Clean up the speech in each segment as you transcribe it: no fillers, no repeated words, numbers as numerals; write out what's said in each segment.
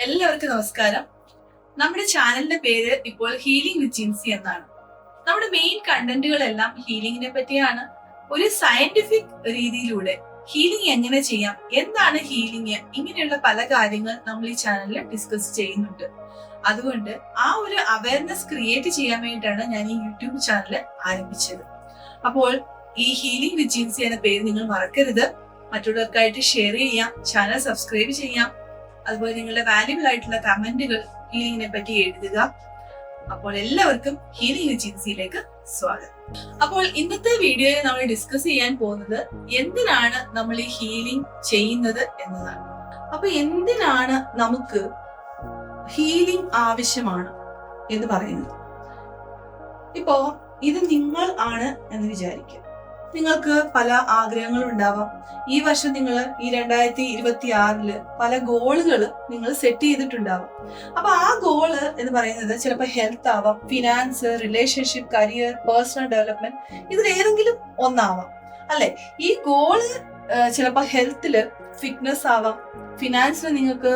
എല്ലാവർക്കും നമസ്കാരം. നമ്മുടെ ചാനലിന്റെ പേര് ഇപ്പോൾ ഹീലിംഗ് വിത്ത് ജിൻസി എന്നാണ്. നമ്മുടെ മെയിൻ കണ്ടന്റുകളെല്ലാം ഹീലിംഗിനെ പറ്റിയാണ്. ഒരു സയന്റിഫിക് രീതിയിലൂടെ ഹീലിംഗ് എങ്ങനെ ചെയ്യാം, എന്താണ് ഹീലിംഗ്, ഇങ്ങനെയുള്ള പല കാര്യങ്ങൾ നമ്മൾ ഈ ചാനലിൽ ഡിസ്കസ് ചെയ്യുന്നുണ്ട്. അതുകൊണ്ട് ആ ഒരു അവയർനെസ് ക്രിയേറ്റ് ചെയ്യാൻ വേണ്ടിയിട്ടാണ് ഞാൻ ഈ യൂട്യൂബ് ചാനൽ ആരംഭിച്ചത്. അപ്പോൾ ഈ ഹീലിംഗ് വിത്ത് ജിൻസി എന്ന പേര് നിങ്ങൾ മറക്കരുത്. മറ്റുള്ളവർക്കായിട്ട് ഷെയർ ചെയ്യാം, ചാനൽ സബ്സ്ക്രൈബ് ചെയ്യാം. അതുപോലെ നിങ്ങളുടെ വാല്യുബിൾ ആയിട്ടുള്ള കമന്റുകൾ ഹീലിംഗിനെ പറ്റി എഴുതുക. അപ്പോൾ എല്ലാവർക്കും ഹീലിംഗ് വിത്ത് ജിൻസിയിലേക്ക് സ്വാഗതം. അപ്പോൾ ഇന്നത്തെ വീഡിയോയിൽ നമ്മൾ ഡിസ്കസ് ചെയ്യാൻ പോകുന്നത് എന്തിനാണ് നമ്മൾ ഈ ഹീലിംഗ് ചെയ്യുന്നത് എന്നതാണ്. അപ്പൊ എന്തിനാണ് നമുക്ക് ഹീലിംഗ് ആവശ്യമാണ് എന്ന് പറയുന്നത്? ഇപ്പോ ഇത് നിങ്ങൾ ആണ് എന്ന് വിചാരിക്കുക. നിങ്ങൾക്ക് പല ആഗ്രഹങ്ങളും ഉണ്ടാവാം. ഈ വർഷം നിങ്ങൾ ഈ 2026 പല ഗോളുകൾ നിങ്ങൾ സെറ്റ് ചെയ്തിട്ടുണ്ടാവാം. അപ്പൊ ആ ഗോള് എന്ന് പറയുന്നത് ചിലപ്പോൾ ഹെൽത്ത് ആവാം, finance, relationship, career, personal development, ഇതിൽ ഏതെങ്കിലും ഒന്നാവാം അല്ലെ. ഈ ഗോള് ചിലപ്പോൾ ഹെൽത്തില് ഫിറ്റ്നസ് ആവാം, ഫിനാൻസിൽ നിങ്ങൾക്ക്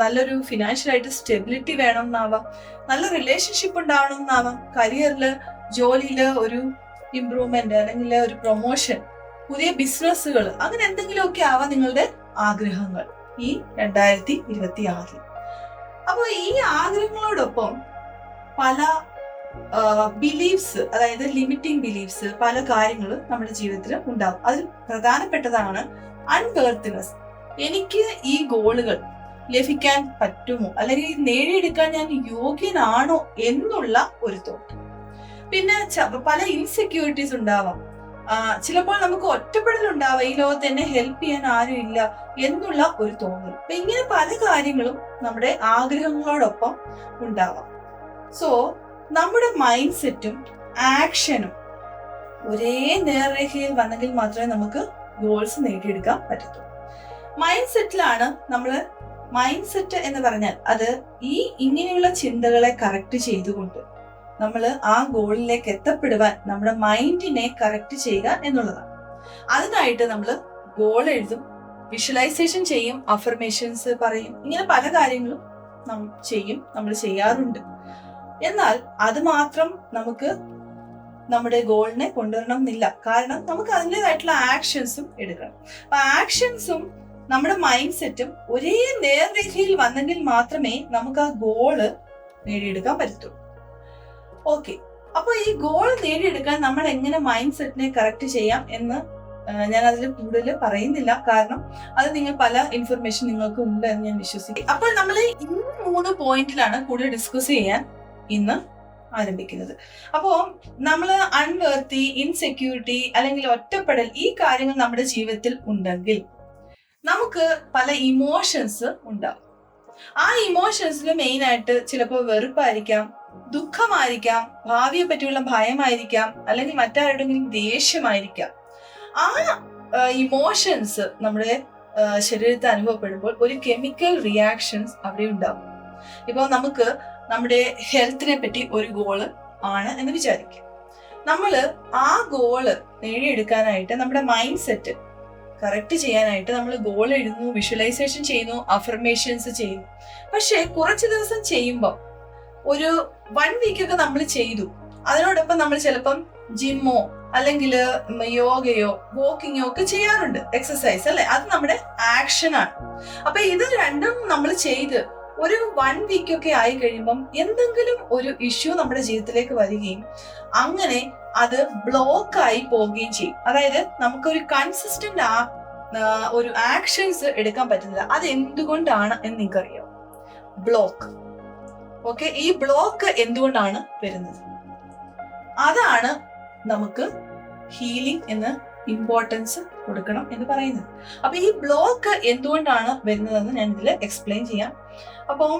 നല്ലൊരു ഫിനാൻഷ്യൽ ആയിട്ട് സ്റ്റെബിലിറ്റി വേണം എന്നാവാം, നല്ല റിലേഷൻഷിപ്പ് ഉണ്ടാവണം എന്നാവാം, കരിയറില് ജോലിയില് ഒരു ഇംപ്രൂവ്മെന്റ് അല്ലെങ്കിൽ ഒരു പ്രൊമോഷൻ, പുതിയ ബിസിനസ്സുകൾ, അങ്ങനെ എന്തെങ്കിലുമൊക്കെ ആവാം നിങ്ങളുടെ ആഗ്രഹങ്ങൾ ഈ 2026. അപ്പൊ ഈ ആഗ്രഹങ്ങളോടൊപ്പം പല ബിലീഫ്സ്, അതായത് ലിമിറ്റിംഗ് ബിലീഫ്സ്, പല കാര്യങ്ങളും നമ്മുടെ ജീവിതത്തിൽ ഉണ്ടാവും. അതിൽ പ്രധാനപ്പെട്ടതാണ് അൺവർത്തിനെസ്. എനിക്ക് ഈ ഗോളുകൾ ലഭിക്കാൻ പറ്റുമോ, അല്ലെങ്കിൽ നേടിയെടുക്കാൻ ഞാൻ യോഗ്യനാണോ എന്നുള്ള ഒരു തോട്ട്. പിന്നെ പല ഇൻസെക്യൂരിറ്റീസ് ഉണ്ടാവാം. ചിലപ്പോൾ നമുക്ക് ഒറ്റപ്പെടൽ ഉണ്ടാവാം, ഈ ലോകത്ത് എന്നെ ഹെൽപ്പ് ചെയ്യാൻ ആരും ഇല്ല എന്നുള്ള ഒരു തോന്നൽ. അപ്പൊ ഇങ്ങനെ പല കാര്യങ്ങളും നമ്മുടെ ആഗ്രഹങ്ങളോടൊപ്പം ഉണ്ടാവാം. സോ നമ്മുടെ മൈൻഡ് സെറ്റും ആക്ഷനും ഒരേ നേർരേഖയിൽ വന്നെങ്കിൽ മാത്രമേ നമുക്ക് ഗോൾസ് നേടിയെടുക്കാൻ പറ്റത്തുള്ളൂ. മൈൻഡ് സെറ്റിലാണ് മൈൻഡ് സെറ്റ് എന്ന് പറഞ്ഞാൽ അത് ഇങ്ങനെയുള്ള ചിന്തകളെ കറക്റ്റ് ചെയ്തുകൊണ്ട് നമ്മൾ ആ ഗോളിലേക്ക് എത്തപ്പെടുവാൻ നമ്മുടെ മൈൻഡിനെ കറക്റ്റ് ചെയ്യുക എന്നുള്ളതാണ്. അതിനായിട്ട് നമ്മൾ ഗോൾ എഴുതും, വിഷ്വലൈസേഷൻ ചെയ്യും, അഫർമേഷൻസ് പറയും, ഇങ്ങനെ പല കാര്യങ്ങളും നമ്മൾ ചെയ്യാറുണ്ട്. എന്നാൽ അത് മാത്രം നമുക്ക് നമ്മുടെ ഗോളിനെ കൊണ്ടുവരണം എന്നില്ല. കാരണം നമുക്ക് അതിൻ്റെതായിട്ടുള്ള ആക്ഷൻസും എടുക്കണം. അപ്പൊ ആക്ഷൻസും നമ്മുടെ മൈൻഡ് സെറ്റും ഒരേ നേർരേഖയിൽ വന്നെങ്കിൽ മാത്രമേ നമുക്ക് ആ ഗോള് നേടിയെടുക്കാൻ പറ്റത്തുള്ളൂ. ഓക്കെ, അപ്പൊ ഈ ഗോൾ നേടിയെടുക്കാൻ നമ്മൾ എങ്ങനെ മൈൻഡ് സെറ്റിനെ കറക്റ്റ് ചെയ്യാം എന്ന് ഞാൻ അതിൽ കൂടുതൽ പറയുന്നില്ല. കാരണം അത് പല ഇൻഫർമേഷൻ നിങ്ങൾക്ക് ഉണ്ട് എന്ന് ഞാൻ വിശ്വസിക്കും. അപ്പോൾ നമ്മൾ ഈ 3 പോയിന്റിലാണ് കൂടുതൽ ഡിസ്കസ് ചെയ്യാൻ ഇന്ന് ആരംഭിക്കുന്നത്. അപ്പോ നമ്മൾ അൺവർത്തി, ഇൻസെക്യൂരിറ്റി അല്ലെങ്കിൽ ഒറ്റപ്പെടൽ, ഈ കാര്യങ്ങൾ നമ്മുടെ ജീവിതത്തിൽ ഉണ്ടെങ്കിൽ നമുക്ക് പല ഇമോഷൻസ് ഉണ്ടാവും. ആ ഇമോഷൻസിൽ മെയിൻ ആയിട്ട് ചിലപ്പോൾ വെറുപ്പായിരിക്കാം, ദുഃഖമായിരിക്കാം, ഭാവിയെ പറ്റിയുള്ള ഭയമായിരിക്കാം, അല്ലെങ്കിൽ മറ്റാരുടെങ്കിലും ദേഷ്യമായിരിക്കാം. ആ ഇമോഷൻസ് നമ്മുടെ ശരീരത്തിൽ അനുഭവപ്പെടുമ്പോൾ ഒരു കെമിക്കൽ റിയാക്ഷൻസ് അവിടെ ഉണ്ടാവും. ഇപ്പൊ നമുക്ക് നമ്മുടെ ഹെൽത്തിനെ പറ്റി ഒരു ഗോള് ആണ് എന്ന് വിചാരിക്കാം. നമ്മള് ആ ഗോള് നേടിയെടുക്കാനായിട്ട് നമ്മുടെ മൈൻഡ് സെറ്റ് കറക്റ്റ് ചെയ്യാനായിട്ട് നമ്മൾ ഗോൾ എഴുതുന്നു, വിഷ്വലൈസേഷൻ ചെയ്യുന്നു, അഫർമേഷൻസ് ചെയ്യുന്നു. പക്ഷെ കുറച്ച് ദിവസം ചെയ്യുമ്പോൾ ഒരു 1 വീക്കൊക്കെ നമ്മൾ ചെയ്തു, അതിനോടൊപ്പം നമ്മൾ ചിലപ്പം ജിമ്മോ അല്ലെങ്കിൽ യോഗയോ വാക്കിങ്ങോ ഒക്കെ ചെയ്യാറുണ്ട്, എക്സസൈസ് അല്ലെ. അത് നമ്മുടെ ആക്ഷൻ ആണ്. അപ്പൊ ഇത് രണ്ടും നമ്മൾ ചെയ്ത് ഒരു 1 വീക്കൊക്കെ ആയി കഴിയുമ്പം എന്തെങ്കിലും ഒരു ഇഷ്യൂ നമ്മുടെ ജീവിതത്തിലേക്ക് വരികയും അങ്ങനെ അത് ബ്ലോക്ക് ആയി പോവുകയും ചെയ്യും. അതായത് നമുക്കൊരു കൺസിസ്റ്റന്റ് ഒരു ആക്ഷൻസ് എടുക്കാൻ പറ്റുന്നില്ല. അത് എന്തുകൊണ്ടാണ് എന്ന് നിങ്ങൾക്കറിയാം? ബ്ലോക്ക്. ഓക്കെ, ഈ ബ്ലോക്ക് എന്തുകൊണ്ടാണ് വരുന്നത്? അതാണ് നമുക്ക് ഹീലിംഗ് എന്ന് ഇമ്പോർട്ടൻസ് കൊടുക്കണം എന്ന് പറയുന്നത്. അപ്പൊ ഈ ബ്ലോക്ക് എന്തുകൊണ്ടാണ് വരുന്നതെന്ന് ഞാൻ ഇതിൽ എക്സ്പ്ലെയിൻ ചെയ്യാം. അപ്പം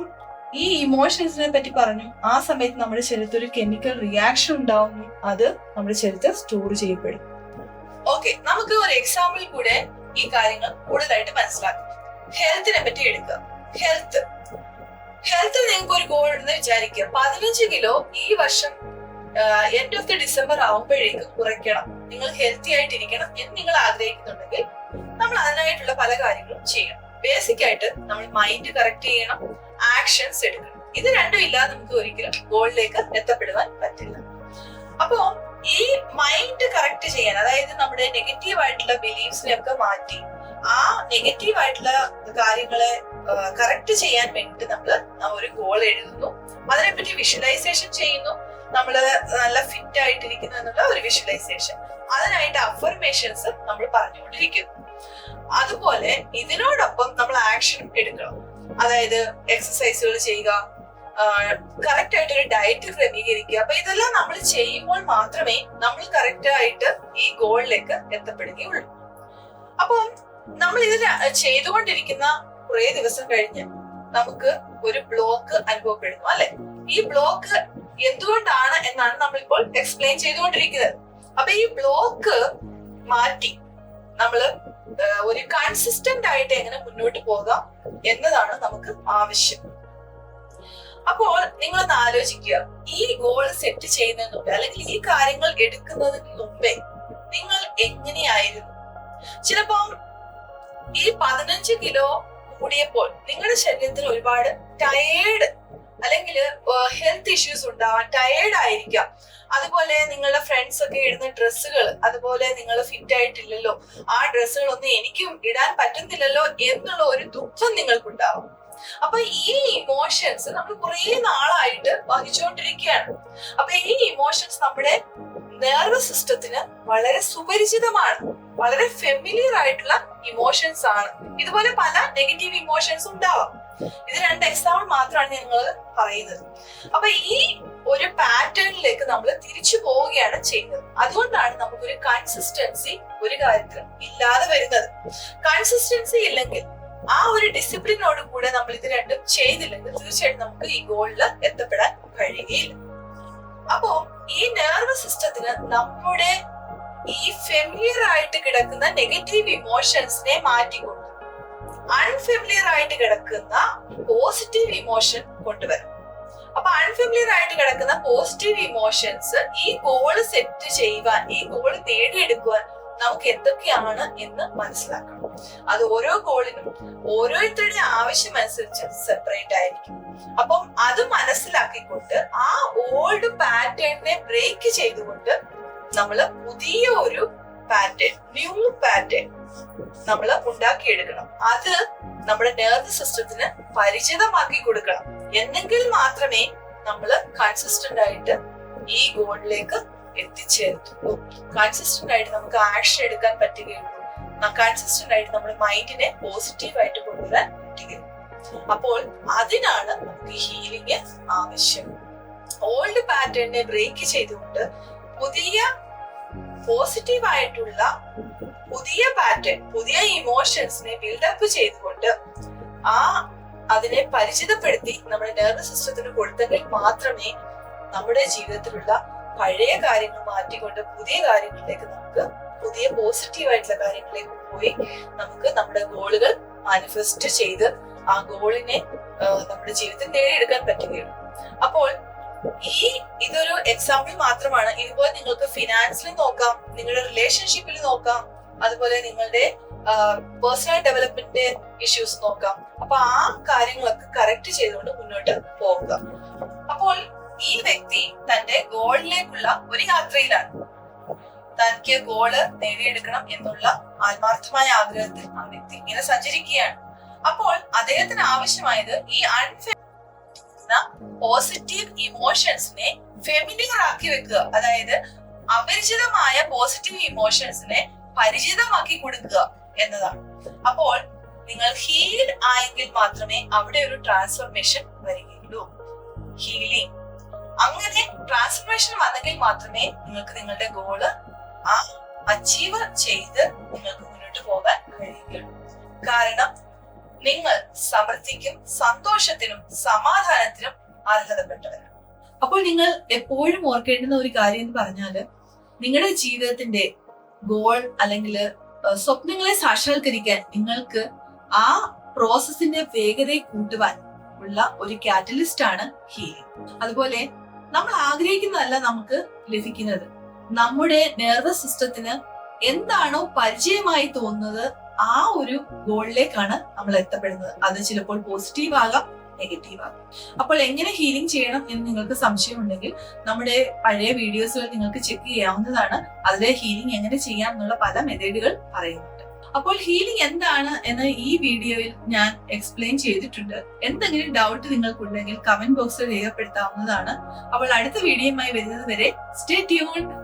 ഈ ഇമോഷൻസിനെ പറ്റി പറഞ്ഞു. ആ സമയത്ത് നമ്മുടെ ശരീരത്തിൽ ഒരു കെമിക്കൽ റിയാക്ഷൻ ഉണ്ടാവുന്നു, അത് നമ്മുടെ ശരീരത്തിൽ സ്റ്റോർ ചെയ്യപ്പെടും. ഓക്കെ, നമുക്ക് ഒരു എക്സാമ്പിൾ കൂടെ ഈ കാര്യങ്ങൾ കൂടുതലായിട്ട് മനസ്സിലാക്കാം. ഹെൽത്തിനെ പറ്റി എടുക്കുക. ഹെൽത്തിൽ നിങ്ങൾക്ക് ഒരു ഗോൾ ഉണ്ടെന്ന് വിചാരിക്കുക. 15 കിലോ ഈ വർഷം എൻഡ് ഓഫ് ദി ഡിസംബർ ആവുമ്പോഴേക്കും കുറയ്ക്കണം, നിങ്ങൾ ഹെൽത്തി ആയിട്ടിരിക്കണം എന്ന് നിങ്ങൾ ആഗ്രഹിക്കുന്നുണ്ടെങ്കിൽ നമ്മൾ അതിനായിട്ടുള്ള പല കാര്യങ്ങളും ചെയ്യണം. ബേസിക് ആയിട്ട് നമ്മൾ മൈൻഡ് കറക്റ്റ് ചെയ്യണം, ആക്ഷൻസ് എടുക്കണം. ഇത് രണ്ടും ഇല്ലാതെ നമുക്ക് ഒരിക്കലും ഗോളിലേക്ക് എത്തപ്പെടുവാൻ പറ്റില്ല. അപ്പോ ഈ മൈൻഡ് കറക്റ്റ് ചെയ്യാൻ, അതായത് നമ്മുടെ നെഗറ്റീവ് ആയിട്ടുള്ള ബിലീഫ്സിനെ ഒക്കെ മാറ്റി ആ നെഗറ്റീവ് ആയിട്ടുള്ള കാര്യങ്ങളെ കറക്റ്റ് ചെയ്യാൻ വേണ്ടിട്ട് നമ്മൾ ഒരു ഗോൾ എഴുതുന്നു, അതിനെപ്പറ്റി വിഷ്വലൈസേഷൻ ചെയ്യുന്നു, നമ്മള് നല്ല ഫിറ്റ് ആയിട്ടിരിക്കുന്നു എന്നുള്ള ഒരു വിഷ്വലൈസേഷൻ, അതിനായിട്ട് അഫർമേഷൻസ് നമ്മൾ പറഞ്ഞുകൊണ്ടിരിക്കുന്നു. അതുപോലെ ഇതിനോടൊപ്പം നമ്മൾ ആക്ഷൻ എടുക്കണം. അതായത് എക്സസൈസുകൾ ചെയ്യുക, കറക്റ്റ് ആയിട്ട് ഒരു ഡയറ്റ് ക്രമീകരിക്കുക. അപ്പൊ ഇതെല്ലാം നമ്മൾ ചെയ്യുമ്പോൾ മാത്രമേ നമ്മൾ കറക്റ്റ് ആയിട്ട് ഈ ഗോളിലേക്ക് എത്തപ്പെടുകയുള്ളൂ. അപ്പം നമ്മൾ ഇത് ചെയ്തുകൊണ്ടിരിക്കുന്ന കുറെ ദിവസം കഴിഞ്ഞ് നമുക്ക് ഒരു ബ്ലോക്ക് അനുഭവപ്പെടുന്നു, അല്ലെ? ഈ ബ്ലോക്ക് എന്തുകൊണ്ടാണ് എന്നാണ് നമ്മളിപ്പോൾ എക്സ്പ്ലെയിൻ ചെയ്തുകൊണ്ടിരിക്കുന്നത്. അപ്പൊ ഈ ബ്ലോക്ക് മാറ്റി നമ്മള് ഒരു കൺസിസ്റ്റന്റ് ആയിട്ട് എങ്ങനെ മുന്നോട്ട് പോകാം എന്നതാണ് നമുക്ക് ആവശ്യം. അപ്പോൾ നിങ്ങളൊന്ന് ആലോചിക്കുക, ഈ ഗോൾ സെറ്റ് ചെയ്യുന്നതിന് മുമ്പേ അല്ലെങ്കിൽ ഈ കാര്യങ്ങൾ എടുക്കുന്നതിന് മുമ്പേ നിങ്ങൾ എങ്ങനെയായിരുന്നു? ചിലപ്പോ ഈ 15 കിലോ കൂടിയപ്പോൾ നിങ്ങളുടെ ശരീരത്തിൽ ഒരുപാട് ടയേർഡ് അല്ലെങ്കിൽ ഹെൽത്ത് ഇഷ്യൂസ് ഉണ്ടാവാൻ, ടയേർഡ് ആയിരിക്കാം. അതുപോലെ നിങ്ങളുടെ ഫ്രണ്ട്സ് ഒക്കെ ഇടുന്ന ഡ്രസ്സുകൾ, അതുപോലെ നിങ്ങൾ ഫിറ്റ് ആയിട്ടില്ലല്ലോ, ആ ഡ്രസ്സുകളൊന്നും എനിക്കും ഇടാൻ പറ്റുന്നില്ലല്ലോ എന്നുള്ള ഒരു ദുഃഖം നിങ്ങൾക്കുണ്ടാവും. അപ്പൊ ഈ ഇമോഷൻസ് നമ്മൾ കുറെ നാളായിട്ട് വഹിച്ചുകൊണ്ടിരിക്കുകയാണ്. അപ്പൊ ഈ ഇമോഷൻസ് നമ്മുടെ നെർവസ് സിസ്റ്റത്തിന് വളരെ സുപരിചിതമാണ്, വളരെ ഫെമിലിയർ ആയിട്ടുള്ള ഇമോഷൻസ് ആണ്. ഇതുപോലെ പല നെഗറ്റീവ് ഇമോഷൻസ് ഉണ്ടാവാം. ഇത് 2 എക്സാമ്പിൾ മാത്രമാണ് ഞങ്ങൾ പറയുന്നത്. അപ്പൊ ഈ ഒരു പാറ്റേണിലേക്ക് നമ്മൾ തിരിച്ചു പോവുകയാണ് ചെയ്യുന്നത്. അതുകൊണ്ടാണ് നമുക്കൊരു കൺസിസ്റ്റൻസി ഒരു കാര്യത്തിലും ഇല്ലാതെ വരുന്നത്. കൺസിസ്റ്റൻസി ഇല്ലെങ്കിൽ, ആ ഒരു ഡിസിപ്ലിനോട് കൂടെ നമ്മൾ ഇത് രണ്ടും ചെയ്തില്ലെങ്കിൽ തീർച്ചയായിട്ടും നമുക്ക് ഈ ഗോളിൽ എത്തപ്പെടാൻ കഴിയുകയില്ല. അപ്പോ ഈ നെർവസ് സിസ്റ്റത്തിന് നമ്മുടെ ഈ ഫെമിലിയർ ആയിട്ട് കിടക്കുന്ന നെഗറ്റീവ് ഇമോഷൻസിനെ മാറ്റിക്കൊണ്ട് അൺഫെമിലിയർ ആയിട്ട് കിടക്കുന്ന പോസിറ്റീവ് ഇമോഷൻ കൊണ്ടുവരും. അപ്പൊ അൺഫെമിലിയർ ആയിട്ട് കിടക്കുന്ന പോസിറ്റീവ് ഇമോഷൻസ് ഈ ഗോള് സെറ്റ് ചെയ്യുവാൻ, ഈ ഗോള് നേടിയെടുക്കുവാൻ നമുക്ക് എന്തൊക്കെയാണ് എന്ന് മനസ്സിലാക്കണം. അത് ഓരോ ഗോളിനും ഓരോരുത്തരുടെ ആവശ്യം അനുസരിച്ച് സെപ്പറേറ്റ് ആയിരിക്കും. അപ്പം അത് മനസ്സിലാക്കിക്കൊണ്ട് ആ ഓൾഡ് പാറ്റേണിനെ ബ്രേക്ക് ചെയ്തുകൊണ്ട് നമ്മള് പുതിയ ഒരു പാറ്റേൺ, ന്യൂ പാറ്റേൺ നമ്മൾ ഉണ്ടാക്കിയെടുക്കണം. അത് നമ്മുടെ നെർവസ് സിസ്റ്റത്തിന് പരിചിതമാക്കി കൊടുക്കണം. എന്നെങ്കിൽ മാത്രമേ നമ്മള് കൺസിസ്റ്റന്റ് ആയിട്ട് ഈ ഗോളിലേക്ക് എത്തിച്ചേർത്തുള്ളൂ. കൺസിസ്റ്റന്റ് ആയിട്ട് നമുക്ക് ആക്ഷൻ എടുക്കാൻ പറ്റുകയുള്ളൂ. കൺസിസ്റ്റന്റ് ആയിട്ട് നമ്മുടെ മൈൻഡിനെ പോസിറ്റീവ് ആയിട്ട് കൊണ്ടുവരാൻ പറ്റുകയുള്ളൂ. അപ്പോൾ അതിനാണ് നമുക്ക് ഹീലിംഗ് ആവശ്യം. ഓൾഡ് പാറ്റേണിനെ ബ്രേക്ക് ചെയ്തുകൊണ്ട് പുതിയ പോസിറ്റീവ് ആയിട്ടുള്ള പുതിയ പാറ്റേൺ, പുതിയ ഇമോഷൻസിനെ ബിൽഡപ്പ് ചെയ്തുകൊണ്ട് അതിനെ പരിചിതപ്പെടുത്തി നമ്മുടെ നെർവസ് സിസ്റ്റത്തിന് കൊടുത്തെങ്കിൽ മാത്രമേ നമ്മുടെ ജീവിതത്തിലുള്ള പഴയ കാര്യങ്ങൾ മാറ്റിക്കൊണ്ട് പുതിയ കാര്യങ്ങളിലേക്ക്, നമുക്ക് പുതിയ പോസിറ്റീവ് ആയിട്ടുള്ള കാര്യങ്ങളിലേക്ക് പോയി നമുക്ക് നമ്മുടെ ഗോളുകൾ മാനിഫെസ്റ്റ് ചെയ്ത് ആ ഗോളിനെ നമ്മുടെ ജീവിതത്തിൽ നേടിയെടുക്കാൻ പറ്റുകയുള്ളൂ. അപ്പോൾ ഇതൊരു എക്സാമ്പിൾ മാത്രമാണ്. ഇതുപോലെ നിങ്ങൾക്ക് ഫിനാൻസിൽ നോക്കാം, നിങ്ങളുടെ റിലേഷൻഷിപ്പിൽ നോക്കാം, അതുപോലെ നിങ്ങളുടെ പേഴ്സണൽ ഡെവലപ്മെന്റ് ഇഷ്യൂസ് നോക്കാം. അപ്പൊ ആ കാര്യങ്ങളൊക്കെ കറക്റ്റ് ചെയ്തുകൊണ്ട് മുന്നോട്ട് പോവുക. അപ്പോൾ ഈ വ്യക്തി തന്റെ ഗോളിലേക്കുള്ള ഒരു യാത്രയിലാണ്. തനിക്ക് ഗോള് നേടിയെടുക്കണം എന്നുള്ള ആത്മാർത്ഥമായ ആഗ്രഹത്തിൽ ആ വ്യക്തി ഇങ്ങനെ സഞ്ചരിക്കുകയാണ്. അപ്പോൾ അദ്ദേഹത്തിന് ആവശ്യമായത് ഈ പോസിറ്റീവ് ഇമോഷൻസിനെ ഫെമിലിയർ ആക്കി വെക്കുക. അതായത് അപരിചിതമായ പോസിറ്റീവ് ഇമോഷൻസിനെ പരിചിതമാക്കി കൊടുക്കുക എന്നതാണ്. അപ്പോൾ നിങ്ങൾ ഹീൽഡ് ആയെങ്കിൽ മാത്രമേ അവിടെ ഒരു ട്രാൻസ്ഫോർമേഷൻ വരികയുള്ളൂ. ഹീലിംഗ്, അങ്ങനെ ട്രാൻസ്ഫോർമേഷൻ വന്നെങ്കിൽ മാത്രമേ നിങ്ങൾക്ക് നിങ്ങളുടെ ഗോള് അച്ചീവ് ചെയ്ത് നിങ്ങൾക്ക് മുന്നോട്ട് പോകാൻ കഴിയുകയുള്ളൂ. കാരണം നിങ്ങൾ സമൃദ്ധിക്കും സന്തോഷത്തിനും സമാധാനത്തിനും അർഹതപ്പെട്ടവരാണ്. അപ്പോൾ നിങ്ങൾ എപ്പോഴും ഓർക്കേണ്ടുന്ന ഒരു കാര്യം എന്ന് പറഞ്ഞാല്, നിങ്ങളുടെ ജീവിതത്തിന്റെ ഗോൾ അല്ലെങ്കിൽ സ്വപ്നങ്ങളെ സാക്ഷാത്കരിക്കാൻ നിങ്ങൾക്ക് ആ പ്രോസസ്സിന്റെ വേഗതയെ കൂട്ടുവാൻ ഉള്ള ഒരു കാറ്റലിസ്റ്റ് ആണ് ഹീലിംഗ്. അതുപോലെ നമ്മൾ ആഗ്രഹിക്കുന്നതല്ല നമുക്ക് ലഭിക്കുന്നത്. നമ്മുടെ നെർവസ് സിസ്റ്റത്തിന് എന്താണോ പരിചയമായി തോന്നുന്നത് ആ ഒരു ഗോളിലേക്കാണ് നമ്മൾ എത്തപ്പെടുന്നത്. അത് ചിലപ്പോൾ പോസിറ്റീവ് ആകാം, നെഗറ്റീവ് ആകും. അപ്പോൾ എങ്ങനെ ഹീലിംഗ് ചെയ്യണം എന്ന് നിങ്ങൾക്ക് സംശയമുണ്ടെങ്കിൽ നമ്മുടെ പഴയ വീഡിയോസുകൾ നിങ്ങൾക്ക് ചെക്ക് ചെയ്യാവുന്നതാണ്. അതിലെ ഹീലിംഗ് എങ്ങനെ ചെയ്യാം എന്നുള്ള പല മെത്തേഡുകൾ പറയുന്നുണ്ട്. അപ്പോൾ ഹീലിംഗ് എന്താണ് എന്ന് ഈ വീഡിയോയിൽ ഞാൻ എക്സ്പ്ലെയിൻ ചെയ്തിട്ടുണ്ട്. എന്തെങ്കിലും ഡൗട്ട് നിങ്ങൾക്കുണ്ടെങ്കിൽ കമന്റ് ബോക്സിൽ രേഖപ്പെടുത്താവുന്നതാണ്. അപ്പോൾ അടുത്ത വീഡിയോയുമായി വരുന്നത് വരെ സ്റ്റേ ട്യൂൺഡ്.